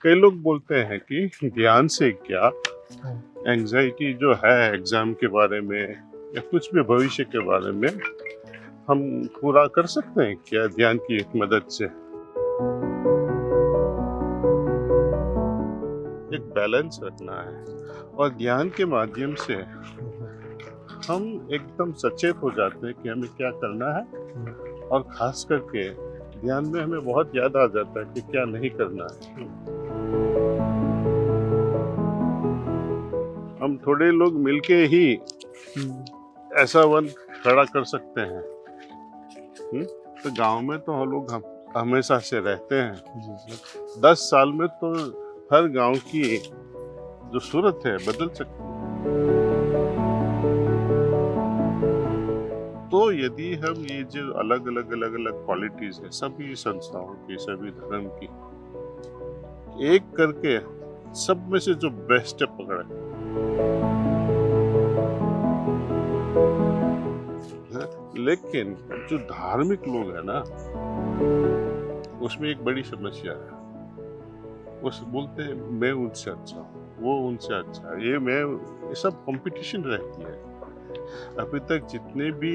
कई लोग बोलते हैं कि ध्यान से क्या एंजाइटी जो है एग्जाम के बारे में या कुछ भी भविष्य के बारे में हम पूरा कर सकते हैं क्या ध्यान की मदद से। एक बैलेंस रखना है और ध्यान के माध्यम से हम एकदम सचेत हो जाते हैं कि हमें क्या करना है और खास करके ध्यान में हमें बहुत याद आ जाता है कि क्या नहीं करना है। हम थोड़े लोग मिलके ही ऐसा वन खड़ा कर सकते हैं। तो गांव में तो हम लोग हमेशा से रहते हैं। 10 साल में तो हर गांव की जो सूरत है बदल सकती है। तो यदि हम ये जो अलग अलग क्वालिटीज है सभी संस्थाओं की, सभी धर्म की, एक करके सब में से जो बेस्ट है पकड़े, लेकिन जो धार्मिक लोग है ना, उसमें एक बड़ी समस्या है। वो बोलते हैं मैं उनसे अच्छा हूँ, वो उनसे अच्छा है, ये सब कंपटीशन रहती है। अभी तक जितने भी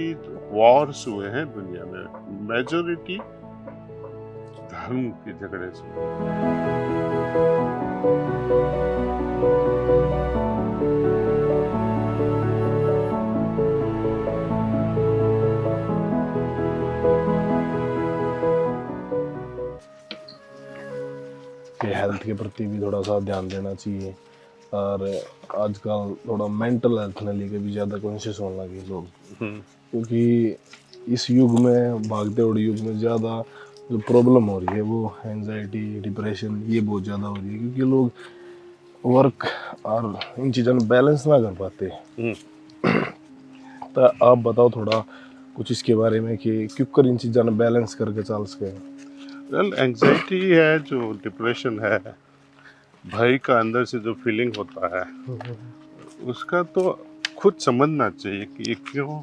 वॉर्स हुए हैं दुनिया में, मेजॉरिटी धर्म के झगड़े से। हेल्थ के प्रति भी थोड़ा सा ध्यान देना चाहिए। और आजकल थोड़ा मेंटल हेल्थ ने लेके भी ज़्यादा कॉन्शियस होने लगे लोग, क्योंकि इस युग में, भागते हुए युग में, ज़्यादा जो प्रॉब्लम हो रही है वो एंजाइटी, डिप्रेशन, ये बहुत ज़्यादा हो रही है, क्योंकि लोग वर्क और इन चीज़ों में बैलेंस ना कर पाते। तो आप बताओ थोड़ा कुछ इसके बारे में कि क्यों कर इन चीज़ों में बैलेंस करके चल सके। वेल, एंजाइटी है, जो डिप्रेशन है, भय का अंदर से जो फीलिंग होता है, उसका तो खुद समझना चाहिए कि ये क्यों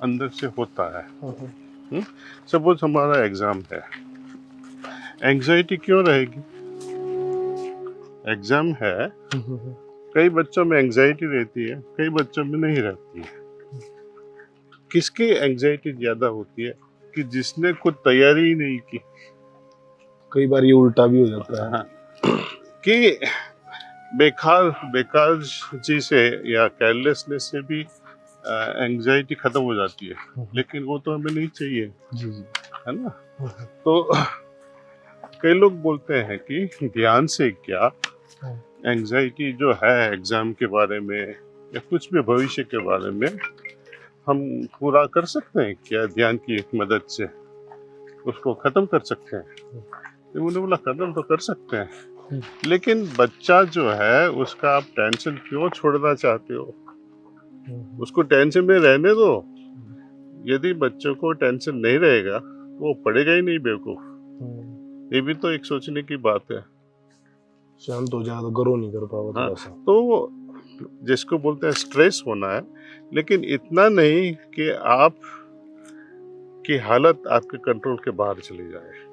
अंदर से होता है। सपोज हमारा एग्जाम है, एंजाइटी क्यों रहेगी? एग्जाम है, कई बच्चों में एंजाइटी रहती है, कई बच्चों में नहीं रहती है। किसकी एंजाइटी ज्यादा होती है? कि जिसने खुद तैयारी ही नहीं की। कई बार ये उल्टा भी हो जाता है। हाँ, कि बेकार जी से या केयरलेसनेस से भी एंजाइटी खत्म हो जाती है, लेकिन वो तो हमें नहीं चाहिए। जी, है ना? तो कई लोग बोलते हैं कि ध्यान से क्या एंजाइटी जो है एग्जाम के बारे में या कुछ भी भविष्य के बारे में हम पूरा कर सकते हैं क्या ध्यान की मदद से, उसको खत्म कर सकते हैं? तो उन्होंने बोला खत्म तो कर सकते हैं, लेकिन बच्चा जो है उसका आप टेंशन क्यों छोड़ना चाहते हो? उसको टेंशन में रहने दो। यदि बच्चों को टेंशन नहीं रहेगा तो वो पढ़ेगा ही नहीं बेवकूफ। ये भी तो एक सोचने की बात है। शांत हो जाए तो ग्रो नहीं कर पाओगे। हाँ, तो जिसको बोलते हैं स्ट्रेस होना है, लेकिन इतना नहीं कि आप की हालत आपके कंट्रोल के बाहर चली जाए,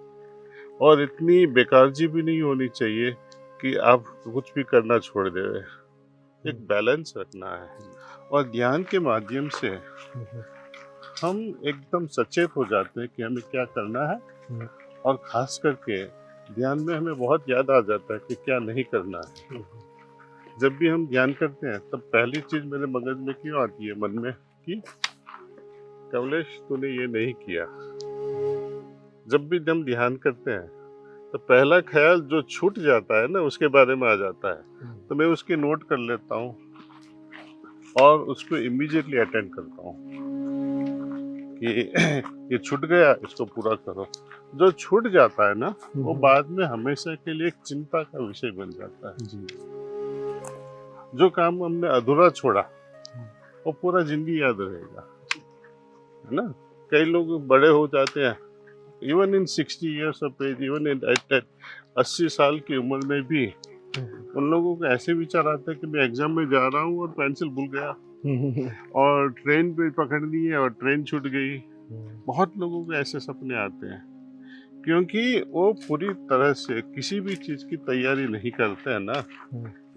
और इतनी बेकारजी भी नहीं होनी चाहिए कि आप कुछ भी करना छोड़ दे। एक बैलेंस रखना है और ध्यान के माध्यम से हम एकदम सचेत हो जाते हैं कि हमें क्या करना है, और खास करके ध्यान में हमें बहुत याद आ जाता है कि क्या नहीं करना है। जब भी हम ध्यान करते हैं तब पहली चीज मेरे मगज में क्यों आती है, मन में, कि कमलेश तूने ये नहीं किया। जब भी हम ध्यान करते हैं तो पहला ख्याल जो छूट जाता है ना, उसके बारे में आ जाता है, तो मैं उसकी नोट कर लेता हूँ और उसको इमीडिएटली अटेंड करता हूँ कि ये छूट गया, इसको पूरा करो। जो छूट जाता है ना, वो बाद में हमेशा के लिए एक चिंता का विषय बन जाता है। जो काम हमने अधूरा छोड़ा वो पूरा जिंदगी याद रहेगा, है ना? कई लोग बड़े हो जाते हैं, even in 60 years of age, even in 80 साल की उम्र में भी उन लोगों को ऐसे विचार आते हैं कि मैं एग्जाम में जा रहा हूँ और पेंसिल भूल गया, और ट्रेन पे पकड़नी है और ट्रेन छूट गई। बहुत लोगों को ऐसे सपने आते हैं क्योंकि वो पूरी तरह से किसी भी चीज की तैयारी नहीं करते हैं ना,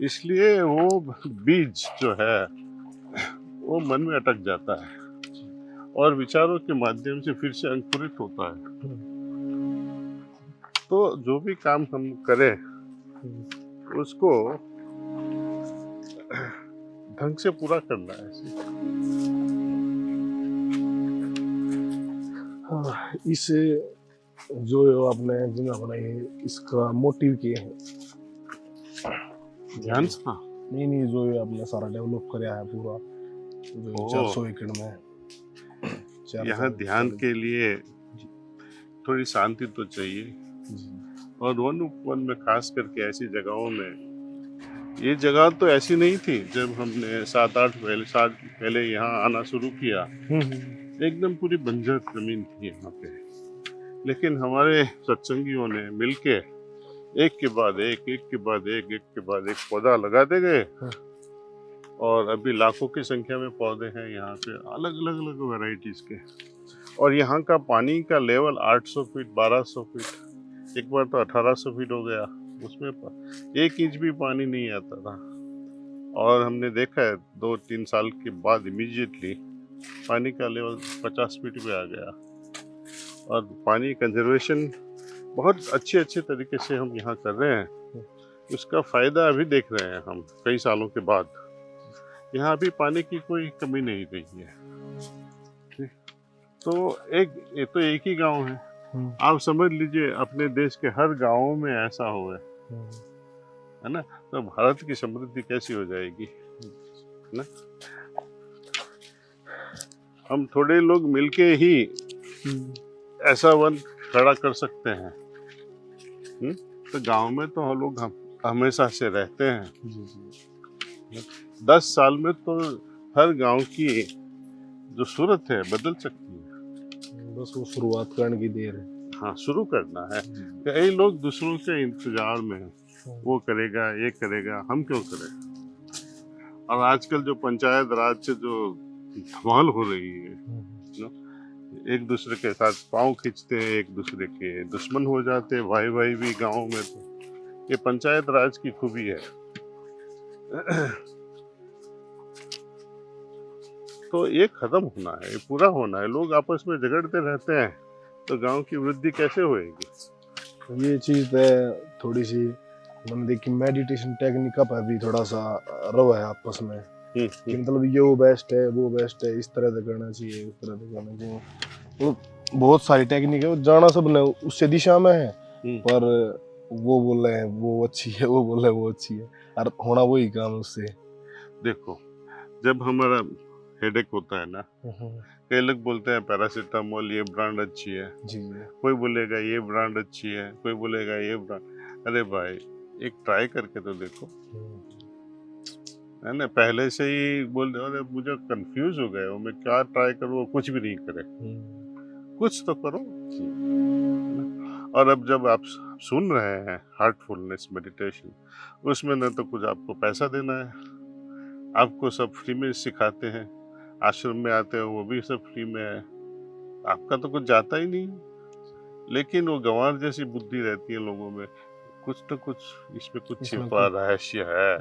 इसलिए वो बीज जो है वो मन में अटक जाता है और विचारों के माध्यम से फिर से अंकुरित होता है। तो जो भी काम हम करें उसको ढंग से पूरा करना है। हाँ, इस जो आपने जिन अपना ये इसका मोटिव किए हैं ध्यान से। हाँ, नहीं जो ये आपने सारा डेवलप कराया है पूरा जो 400 एकड़ में यहाँ ध्यान के लिए थोड़ी शांति तो चाहिए, और वन वन में खास करके ऐसी जगहों में। ये जगह तो ऐसी नहीं थी जब हमने 7-8 साल पहले यहाँ आना शुरू किया, एकदम पूरी बंजर जमीन थी यहाँ पे। लेकिन हमारे सत्संगियों ने मिलके एक के बाद एक, एक के बाद एक, एक के बाद एक पौधा लगाते गए, और अभी लाखों की संख्या में पौधे हैं यहाँ पे, अलग अलग अलग वैरायटीज के। और यहाँ का पानी का लेवल 800 फीट 1200 फीट, एक बार तो 1800 फीट हो गया, उसमें 1 इंच भी पानी नहीं आता था। और हमने देखा है 2-3 साल के बाद इमीडिएटली पानी का लेवल 50 फीट पे आ गया। और पानी कंजर्वेशन बहुत अच्छे तरीके से हम यहाँ कर रहे हैं। उसका फायदा अभी देख रहे हैं हम कई सालों के बाद। यहाँ अभी पानी की कोई कमी नहीं रही है। तो ये तो एक ही गांव है, आप समझ लीजिए अपने देश के हर गांव में ऐसा हो है ना, तो भारत की समृद्धि कैसी हो जाएगी, है ना। हम थोड़े लोग मिलके ही ऐसा वन खड़ा कर सकते हैं। तो गांव में तो हम लोग हमेशा से रहते हैं। 10 साल में तो हर गांव की जो सूरत है बदल सकती है। बस वो शुरुआत करने की देर है। हाँ, शुरू करना है। कई लोग दूसरों के इंतजार में हैं, वो करेगा ये करेगा, हम क्यों करें। और आजकल जो पंचायत राज से जो धमाल हो रही है, एक दूसरे के साथ पांव खींचते हैं, एक दूसरे के दुश्मन हो जाते हैं, भाई भाई भी गांव में। तो ये पंचायत राज की खूबी है। तो ये खत्म होना है, ये पूरा होना है। लोग आपस में झगड़ते रहते हैं तो गांव की वृद्धि कैसे होएगी। ये चीज थोड़ी सी मैंने देखी, मेडिटेशन टेक्निक पर भी थोड़ा सा रव है आपस में कि मतलब ये वो बेस्ट है, इस तरह से करना चाहिए, उस तरह से करना चाहिए। तो बहुत सारी टेक्निक है, वो जाना सब ने उससे दिशा में है, पर वो बोल रहे हैं वो अच्छी है, वो बोल रहे हैं वो अच्छी है, और होना वही काम उससे। देखो, जब हमारा हेडेक होता है ना, कई लोग बोलते हैं पैरासीटामोल ये ब्रांड अच्छी है जी, कोई बोलेगा ये ब्रांड अच्छी है, कोई बोलेगा ये ब्रांड। अरे भाई, एक ट्राई करके तो देखो, है ना। पहले से ही बोल दे, अरे मुझे कंफ्यूज हो गए, मैं क्या ट्राई करूँ, कुछ भी नहीं करे, कुछ तो करो। और अब जब आप सुन रहे हैं हार्टफुलनेस मेडिटेशन, उसमें न तो कुछ आपको पैसा देना है, आपको सब फ्री में सिखाते हैं। आश्रम में आते हैं वो भी सब फ्री में है, आपका तो कुछ जाता ही नहीं। लेकिन वो गंवार जैसी बुद्धि रहती है लोगों में, कुछ तो कुछ इसमें कुछ छिपा रहस्य है।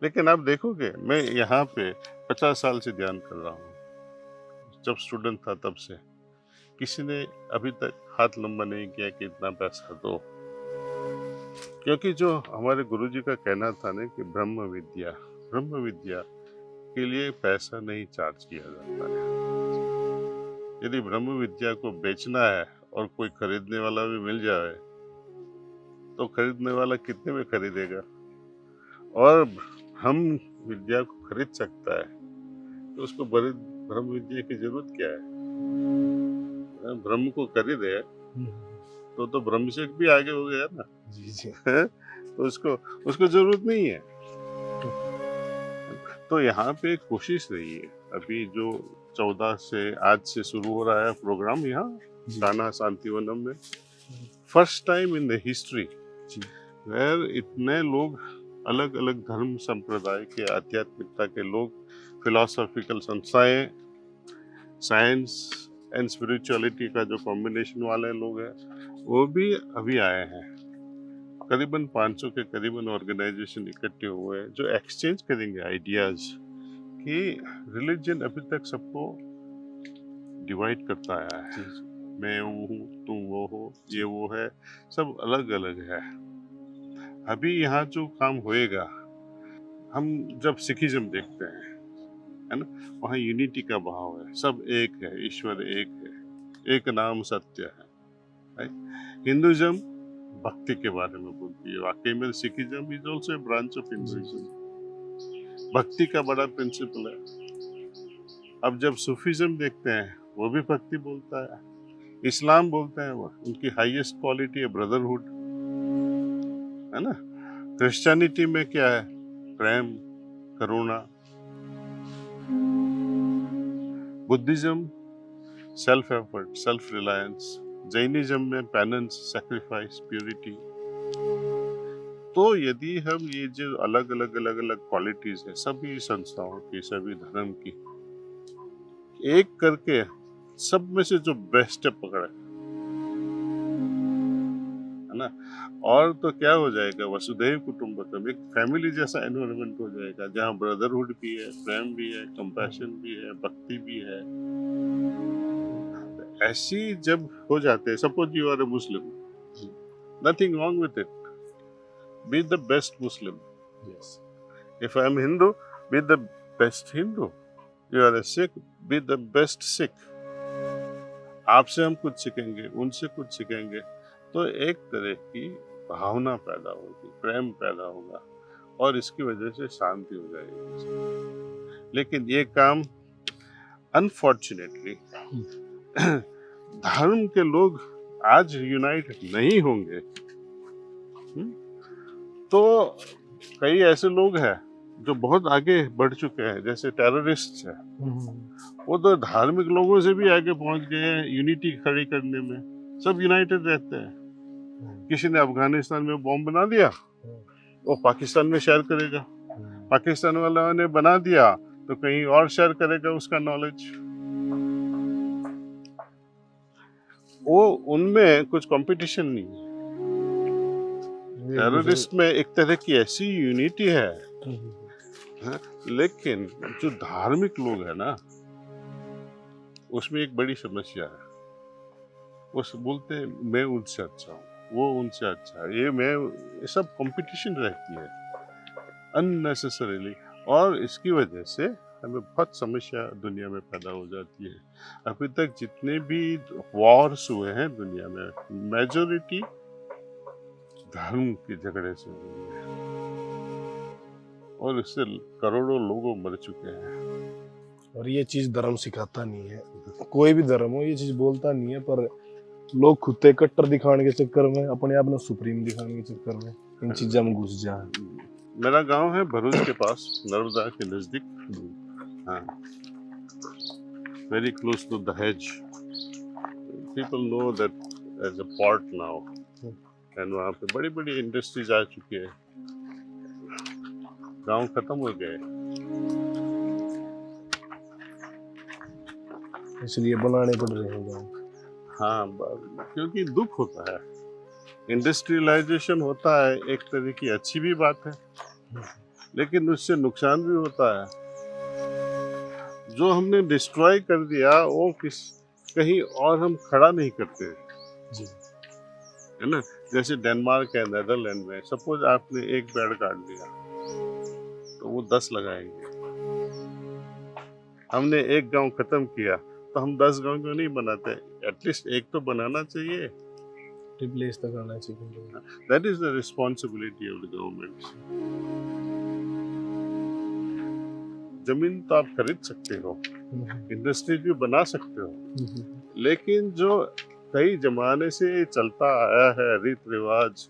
लेकिन आप देखोगे, मैं यहाँ पे 50 साल से ध्यान कर रहा हूँ, जब स्टूडेंट था तब से किसी ने अभी तक हाथ लंबा नहीं किया कि इतना पैसा दो। क्योंकि जो हमारे गुरुजी का कहना था ना कि ब्रह्म विद्या के लिए पैसा नहीं चार्ज किया जाता है। यदि ब्रह्म विद्या को बेचना है और कोई खरीदने वाला भी मिल जाए तो खरीदने वाला कितने में खरीदेगा। और हम विद्या को खरीद सकता है तो उसको ब्रह्म विद्या की जरूरत क्या है। ब्रह्म को खरीदे तो ब्रह्मशक भी आगे हो गया ना जी। तो उसको जरूरत नहीं है। तो यहाँ पे कोशिश रही है, अभी जो 14 से आज से शुरू हो रहा है प्रोग्राम यहाँ कान्हा शांतिवनम में, first time in the history where इतने लोग अलग अलग धर्म संप्रदाय के, आध्यात्मिकता के लोग, फिलोसॉफिकल संस्थाएं, साइंस एंड स्पिरिचुअलिटी का जो कॉम्बिनेशन वाले लोग हैं, वो भी अभी आए हैं। करीबन 500 के करीबन ऑर्गेनाइजेशन इकट्ठे हुए हैं जो एक्सचेंज करेंगे आइडियाज कि रिलीजन अभी तक सबको डिवाइड करता आया है। मैं वो हूँ, तुम वो हो, ये वो है, सब अलग अलग है। अभी यहाँ जो काम होएगा, हम जब सिखिज्म देखते हैं, है ना, वहाँ यूनिटी का भाव है, सब एक है, ईश्वर एक है, एक नाम सत्य है। हिंदुइज्म भक्ति के बारे में बोलती है। वाकई में Sikhism is also a branch of Hinduism. भक्ति का बड़ा प्रिंसिपल है। अब जब सूफीज्म देखते हैं, वो भी भक्ति बोलता है। इस्लाम बोलते हैं, वो उनकी हाईएस्ट क्वालिटी है ब्रदरहुड, है ना। क्रिश्चियनिटी में क्या है? प्रेम, करुणा। Buddhism self effort, self reliance. Jainism में पेनेंस, सैक्रिफाइस, प्योरिटी। तो यदि हम ये जो अलग अलग क्वालिटीज है सभी संस्थाओं की, सभी धर्म की, एक करके सब में से जो बेस्ट है पकड़े, है ना, और तो क्या हो जाएगा, वसुधैव कुटुंबकम, एक फैमिली जैसा एनवायरनमेंट हो जाएगा जहाँ ब्रदरहुड भी है, प्रेम भी है, कंपैशन भी है, भक्ति भी है। ऐसी जब हो जाते हैं, suppose you are a Muslim, nothing wrong with it, be the best Muslim. If I am Hindu, be the best Hindu. You are a Sikh, be the best Sikh. आपसे हम कुछ सीखेंगे, उनसे कुछ सीखेंगे, तो एक तरह की भावना पैदा होगी, प्रेम पैदा होगा, और इसकी वजह से शांति हो जाएगी। लेकिन ये काम अनफॉर्चुनेटली धर्म के लोग आज यूनाइट नहीं होंगे, तो कई ऐसे लोग हैं जो बहुत आगे बढ़ चुके हैं, जैसे टेररिस्ट हैं, वो तो धार्मिक लोगों से भी आगे पहुंच गए हैं यूनिटी खड़ी करने में। सब यूनाइटेड रहते हैं। किसी ने अफगानिस्तान में बॉम्ब बना दिया, वो पाकिस्तान में शेयर करेगा। पाकिस्तान वालों ने बना दिया तो कहीं और शेयर करेगा उसका नॉलेज। वो उनमें कुछ कंपटीशन नहीं है। टेररिस्ट में एक तरह की ऐसी यूनिटी है, लेकिन जो धार्मिक लोग है ना, उसमें एक बड़ी समस्या है। वो बोलते हैं मैं उनसे अच्छा हूँ, वो उनसे अच्छा है, ये सब कंपटीशन रहती है अननेसेसरीली, और इसकी वजह से हमें बहुत समस्या दुनिया में पैदा हो जाती है। अभी तक जितने भी वॉर्स हुए हैं दुनिया में, मेजॉरिटी धर्म के झगड़े से हुई है, और इससे करोड़ों लोग मर चुके हैं। और ये चीज धर्म सिखाता नहीं है, कोई भी धर्म हो ये चीज बोलता नहीं है, पर लोग खुद कट्टर दिखाने के चक्कर में, अपने आप में सुप्रीम दिखाने के चक्कर में इन चीजों में घुस जाए। मेरा गांव है भरूच के पास, नर्मदा के नजदीक, हाँ, very close to Dahej. People know that as a port now, and वहाँ पे बड़ी बड़ी इंडस्ट्रीज आ चुकी है। गांव खत्म हो गए, इसलिए बनाने पड़ रहे हैं गाँव। हाँ, क्योंकि दुख होता है। इंडस्ट्रियलाइजेशन होता है, एक तरह की अच्छी भी बात है, लेकिन उससे नुकसान भी होता है। जो हमने डिस्ट्रॉय कर दिया वो कहीं और हम खड़ा नहीं करते जी, है ना। जैसे डेनमार्क है, नेदरलैंड में, सपोज आपने एक पेड़ काट दिया तो वो 10 लगाएंगे। हमने एक गांव खत्म किया तो हम 10 गांव क्यों नहीं बनाते? एटलीस्ट एक तो बनाना चाहिए। रिप्लेस तो करना चाहिए। That is the responsibility of the government. जमीन तो आप खरीद सकते हो, इंडस्ट्रीज भी बना सकते हो, लेकिन जो कई जमाने से चलता आया है रीत रिवाज,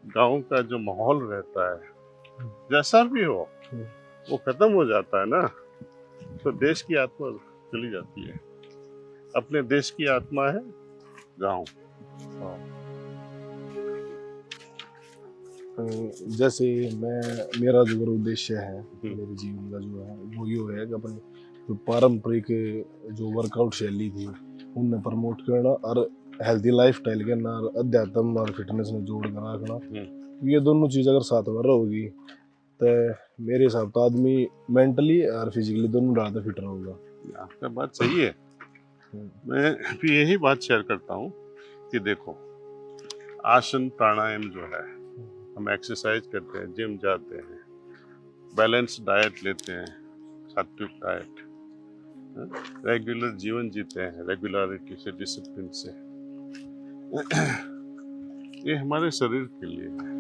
गांव का जो माहौल रहता है, जैसा भी हो, वो खत्म हो जाता है ना, तो देश की आत्मा चली जाती है। अपने देश की आत्मा है गांव। जैसे मेरा जो उद्देश्य है मेरे जीवन का जो है वो ये है कि अपने जो पारंपरिक जो वर्कआउट शैली थी उन्हें प्रमोट करना, और हेल्थी लाइफस्टाइल के ना अध्यात्म और फिटनेस ने जोड़ कर रखना, ये दोनों चीज़ अगर साथ में रहोगी तो मेरे हिसाब तो आदमी मेंटली और फिजिकली दोनों ज़्यादा फिट रहेगा। आपका बात सही है। मैं भी यही बात शेयर करता हूँ कि देखो, आसन प्राणायाम जो है, हम एक्सरसाइज करते हैं, जिम जाते हैं, बैलेंस डाइट लेते हैं, सात्विक डाइट, रेगुलर जीवन जीते हैं, रेगुलरिटी से, डिसिप्लिन से, ये हमारे शरीर के लिए है।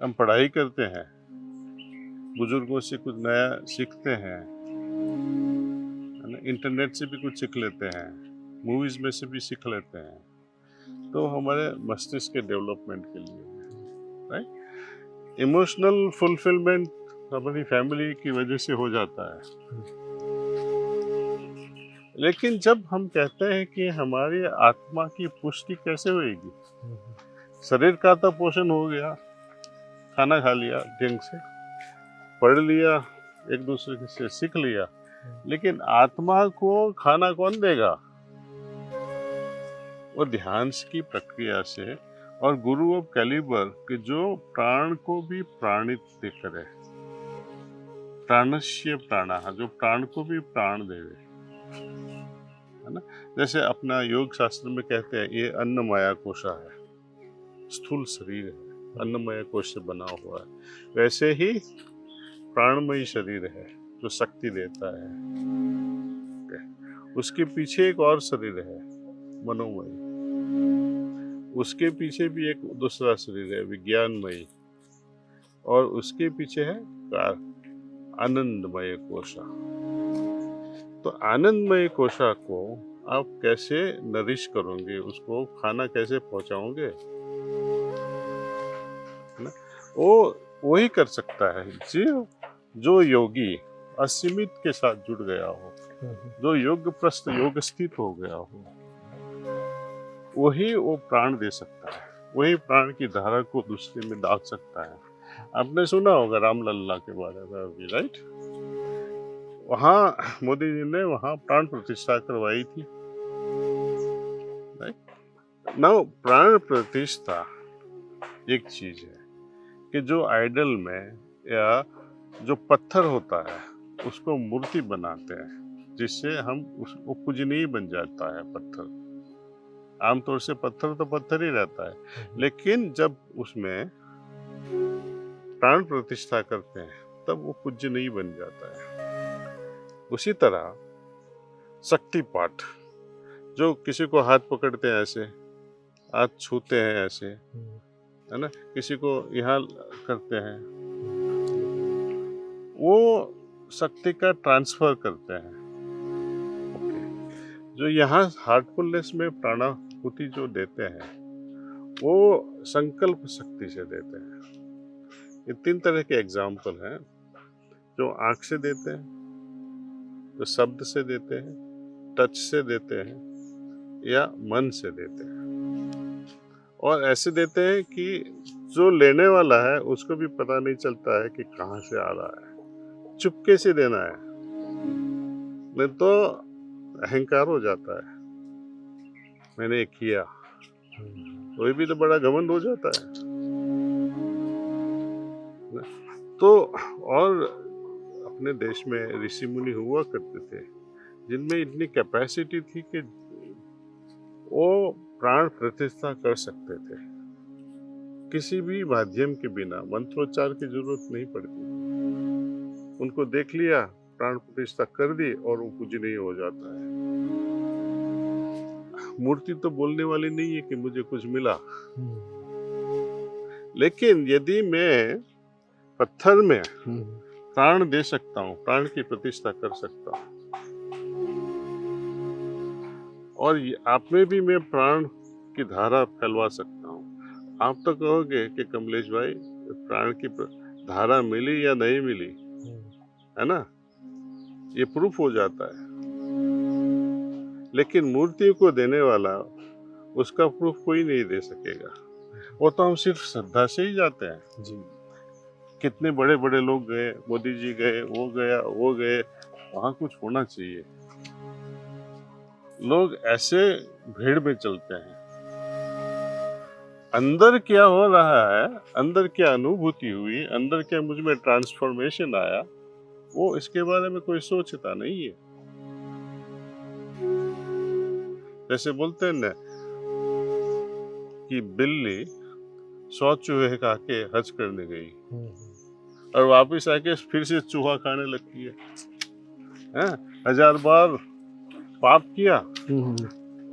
हम पढ़ाई करते हैं, बुजुर्गों से कुछ नया सीखते हैं, इंटरनेट से भी कुछ सीख लेते हैं, मूवीज में से भी सीख लेते हैं, तो हमारे मस्तिष्क के डेवलपमेंट के लिए है, राइट। इमोशनल फुलफिलमेंट हमारी फैमिली की वजह से हो जाता है। लेकिन जब हम कहते हैं कि हमारी आत्मा की पुष्टि कैसे होएगी, शरीर का तो पोषण हो गया, खाना खा लिया ढंग से, पढ़ लिया, एक दूसरे से सीख लिया, लेकिन आत्मा को खाना कौन देगा? वो ध्यान की प्रक्रिया से, और गुरु ऑफ कैलिबर के जो प्राण को भी प्राणित करे, प्राणस्य प्राणः, जो प्राण को भी प्राण देवे, है ना। जैसे अपना योग शास्त्र में कहते हैं ये अन्नमया कोशा है, स्थूल शरीर है, अन्नमय कोश से बना हुआ है, वैसे ही प्राणमयी शरीर है जो शक्ति देता है। उसके पीछे एक और शरीर है, मनोमयी, उसके पीछे भी एक दूसरा शरीर है, विज्ञानमयी, और उसके पीछे है आनंदमय कोशा। तो आनंदमय कोशा को आप कैसे नरिश करोगे, उसको खाना कैसे पहुंचाओगे, ना? वो ही कर सकता है जो योगी असीमित के साथ जुड़ गया हो, जो योग प्रस्त योग स्थित हो गया हो, वही वो प्राण दे सकता है, वही प्राण की धारा को दूसरे में डाल सकता है। आपने सुना होगा रामलल्ला के बारे में अभी, राइट। वहाँ मोदी जी ने वहाँ प्राण प्रतिष्ठा करवाई थी, राइट। नाउ प्राण प्रतिष्ठा एक चीज है कि जो आइडल में या जो पत्थर होता है उसको मूर्ति बनाते हैं, जिससे हम उसको पूजनीय बन जाता है पत्थर। आमतौर से पत्थर तो पत्थर ही रहता है, लेकिन जब उसमें प्राण प्रतिष्ठा करते हैं तब वो पूजनीय बन जाता है। उसी तरह शक्ति पाठ, जो किसी को हाथ पकड़ते हैं ऐसे, हाथ छूते हैं ऐसे, है ना, किसी को यहाँ करते हैं, वो शक्ति का ट्रांसफर करते हैं। जो यहाँ हार्टफुलनेस में प्राणाहुति जो देते हैं वो संकल्प शक्ति से देते हैं। ये 3 तरह के एग्जाम्पल हैं, जो आंख से देते हैं, जो शब्द से देते हैं, टच से देते हैं, या मन से देते हैं। और ऐसे देते हैं कि जो लेने वाला है उसको भी पता नहीं चलता है कि कहाँ से आ रहा है, चुपके से देना है, नहीं तो अहंकार हो जाता है, मैंने किया, वही भी तो बड़ा घमंड हो जाता है। तो और अपने देश में ऋषि मुनि हुआ करते थे जिनमें इतनी कैपेसिटी थी कि वो प्राण प्रतिष्ठा कर सकते थे, किसी भी माध्यम के बिना, मंत्रोच्चार की जरूरत नहीं पड़ती। उनको देख लिया, प्राण प्रतिष्ठा कर दी और वो पूजनीय हो जाता है। मूर्ति तो बोलने वाली नहीं है कि मुझे कुछ मिला, लेकिन यदि मैं पत्थर में प्राण दे सकता हूँ, प्राण की प्रतिष्ठा कर सकता हूँ, और आप में भी मैं प्राण की धारा फैलवा सकता हूँ। आप तो कहोगे कि कमलेश भाई प्राण की धारा मिली या नहीं मिली, है ना, ये प्रूफ हो जाता है। लेकिन मूर्ति को देने वाला उसका प्रूफ कोई नहीं दे सकेगा, वो तो हम सिर्फ श्रद्धा से ही जाते हैं जी। कितने बड़े बड़े लोग गए, मोदी जी गए, वो गया, वो गए, वहां कुछ होना चाहिए, लोग ऐसे भीड़ में चलते हैं। अंदर क्या हो रहा है, अंदर क्या अनुभूति हुई, अंदर क्या मुझ में ट्रांसफॉर्मेशन आया, वो इसके बारे में कोई सोचता नहीं है। जैसे बोलते हैं ना कि बिल्ली 100 चूहे खा के हज करने गई और वापस आके फिर से चूहा खाने लगती है। हैं? 1000 बार पाप किया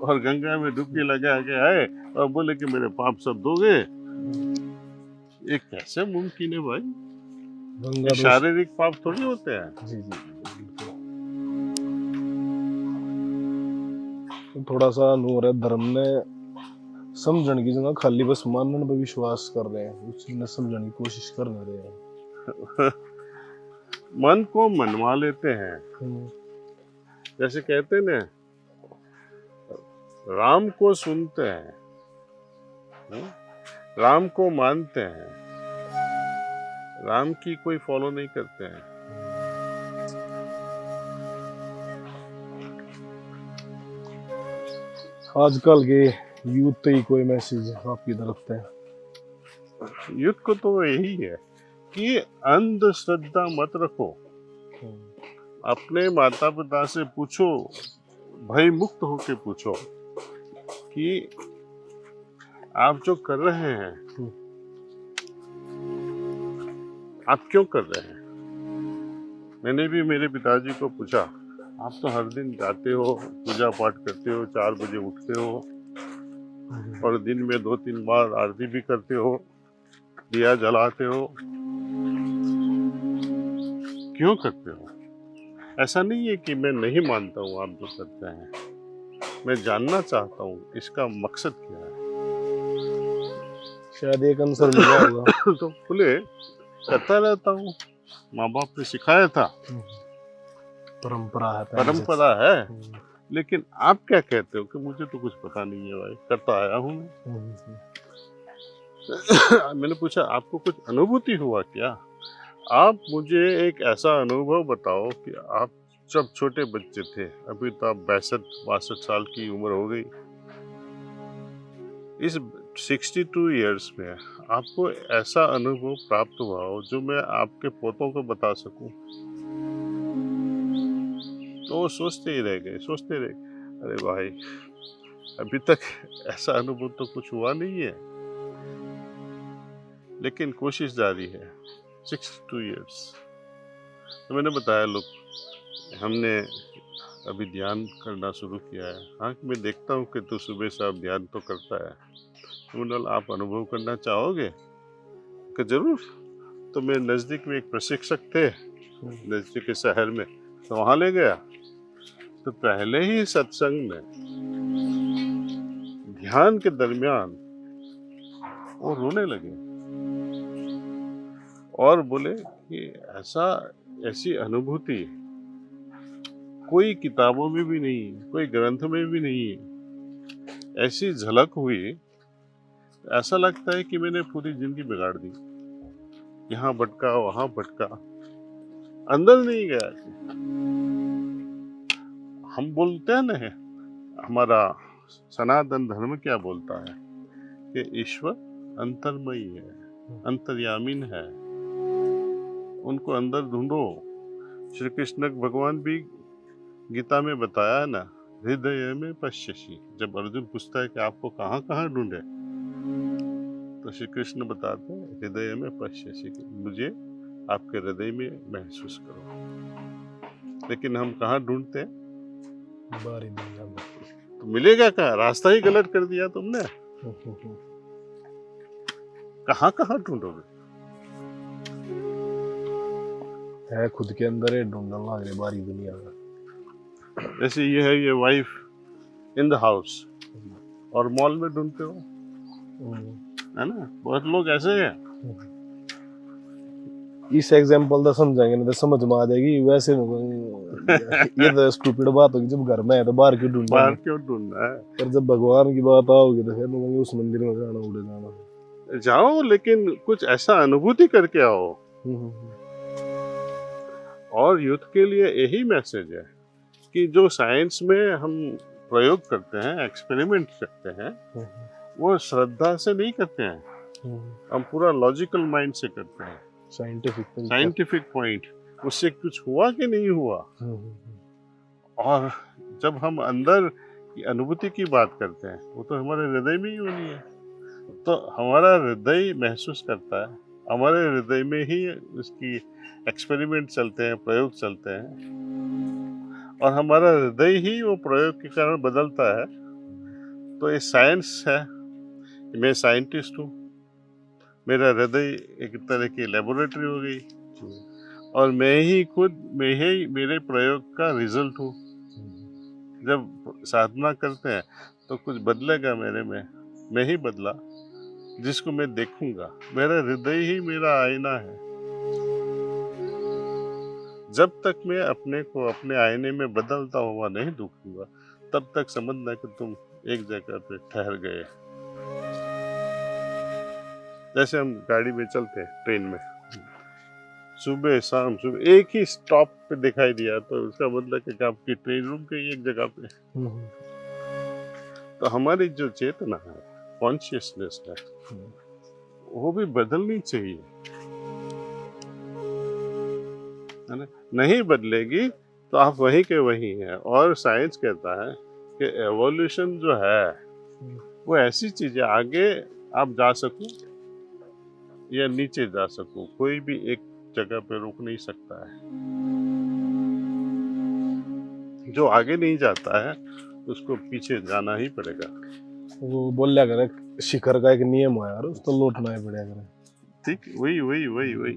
और गंगा में डुबकी लगा के आए और बोले कि मेरे पाप सब धोगे। ये कैसे मुमकिन है भाई? गंगा ये शारीरिक पाप थोड़ी होते हैं। जी जी थोड़ा सा नूर है धर्म ने समझने की जगह खाली बस मानने पे विश्वास कर रहे हैं, उसने समझने की कोशिश कर नहीं रहे हैं। मन को मनवा लेते हैं। जैसे कहते हैं ना, राम को सुनते हैं, राम को मानते हैं, राम की कोई फॉलो नहीं करते हैं। आजकल के यूथ ही कोई मैसेज आपकी तरफ से? युद्ध को तो यही है कि अंधश्रद्धा मत रखो। अपने माता पिता से पूछो, भय मुक्त होके पूछो कि आप जो कर रहे हैं आप क्यों कर रहे हैं। मैंने भी मेरे पिताजी को पूछा, आप तो हर दिन जाते हो, पूजा पाठ करते हो, 4 बजे उठते हो और दिन में 2-3 बार आरती भी करते हो, दिया जलाते हो, क्यों करते हो? ऐसा नहीं है कि मैं नहीं मानता हूँ आप जो करते हैं, मैं जानना चाहता हूँ इसका मकसद क्या है। शायद एक आंसर मिला होगा। तो बोले करता रहता हूँ, माँ बाप ने सिखाया था, परंपरा है, पहले से। परंपरा है। लेकिन आप क्या कहते हो कि मुझे तो कुछ पता नहीं है भाई, करता आया हूँ मैं। मैंने पूछा आपको कुछ अनुभूति हुआ क्या? आप मुझे एक ऐसा अनुभव बताओ कि आप जब छोटे बच्चे थे, अभी तो आप 62-62 साल की उम्र हो गई, इस 62 इयर्स में आपको ऐसा अनुभव प्राप्त हुआ हो जो मैं आपके पोतों को बता सकूं। तो वो सोचते ही रह गए, सोचते रहे, अरे भाई अभी तक ऐसा अनुभव तो कुछ हुआ नहीं है, लेकिन कोशिश जारी है। 62 इयर्स। तो मैंने बताया, लोग हमने अभी ध्यान करना शुरू किया है। हाँ, मैं देखता हूँ कि तू सुबह शाम ध्यान तो करता है, तो आप अनुभव करना चाहोगे? कि जरूर। तो मेरे नज़दीक में एक प्रशिक्षक थे नज़दीक के शहर में, तो वहाँ ले गया। तो पहले ही सत्संग में ध्यान के दरमियान वो रोने लगे और बोले कि ऐसी अनुभूति कोई किताबों में भी नहीं, कोई ग्रंथ में भी नहीं है। ऐसी झलक हुई, ऐसा लगता है कि मैंने पूरी जिंदगी बिगाड़ दी, यहाँ भटका वहां भटका, अंदर नहीं गया। हम बोलते हैं ना, हमारा सनातन धर्म क्या बोलता है कि ईश्वर अंतर्मयी है, अंतर्यामीन है, उनको अंदर ढूंढो। श्री कृष्ण भगवान भी गीता में बताया है ना, हृदय में पश्यसि। जब अर्जुन पूछता है कि आपको कहाँ कहाँ ढूंढे, तो श्री कृष्ण बताते हैं हृदय में पश्यसि, मुझे आपके हृदय में महसूस करो। लेकिन हम कहाँ ढूंढते हैं? बारी दुनिया में। तो मिलेगा कहाँ? रास्ता ही गलत कर दिया तुमने। कहाँ कहाँ ढूंढोगे? है खुद के अंदर है, ढूंढने लग रहे बारी दुनिया में। जैसे ये है, ये वाइफ इन द हाउस, और मॉल में ढूंढते हो, है ना? बहुत लोग ऐसे हैं। इस एग्जांपल तो समझाएंगे नहीं तो समझ में आ जाएगी। वैसे ये तो स्टूपिड बात होगी, जब घर में है तो बाहर क्यों ढूंढना बाहर है? क्यों ढूंढना है? पर जब भगवान की बात आओगी तो फिर लोग उस मंदिर में जाना, उड़े जाना। जाओ, लेकिन कुछ ऐसा अनुभूति करके आओ। और यूथ के लिए यही मैसेज है कि जो साइंस में हम प्रयोग करते हैं, एक्सपेरिमेंट करते हैं, वो श्रद्धा से नहीं करते हैं, हम पूरा लॉजिकल माइंड से करते हैं, साइंटिफिक पॉइंट, उससे कुछ हुआ कि नहीं हुआ। और जब हम अंदर की अनुभूति की बात करते हैं, वो तो हमारे हृदय में ही होनी है, तो हमारा हृदय महसूस करता है, हमारे हृदय में ही उसकी एक्सपेरिमेंट चलते हैं, प्रयोग चलते हैं, और हमारा हृदय ही वो प्रयोग के कारण बदलता है। तो ये साइंस है, मैं साइंटिस्ट हूँ, मेरा हृदय एक तरह की लेबोरेटरी हो गई, और मैं ही मेरे प्रयोग का रिजल्ट हूँ। जब साधना करते हैं तो कुछ बदलेगा मेरे में, मैं ही बदला, जिसको मैं देखूंगा, मेरा हृदय ही मेरा आईना है। जब तक मैं अपने को अपने आईने में बदलता हुआ नहीं देखूंगा, तब तक समझना कि तुम एक जगह पे ठहर गए। जैसे हम गाड़ी में चलते हैं, ट्रेन में, सुबह शाम सुबह एक ही स्टॉप पे दिखाई दिया तो उसका मतलब कि आपकी ट्रेन रुक गई एक जगह पे। तो हमारी जो चेतना है, कॉन्शियसनेस है, वो भी बदलनी चाहिए, है ना? नहीं बदलेगी तो आप वहीं के वहीं हैं। और साइंस कहता है कि एवोल्यूशन जो है वो ऐसी चीज है, आगे आप जा सको या नीचे जा सको, कोई भी एक जगह पे रुक नहीं सकता है। जो आगे नहीं जाता है उसको पीछे जाना ही पड़ेगा। वो बोल लिया करे शिखर का एक नियम है यार, उस तो लौटना ही पड़ेगा। ठीक, वही वही वही वही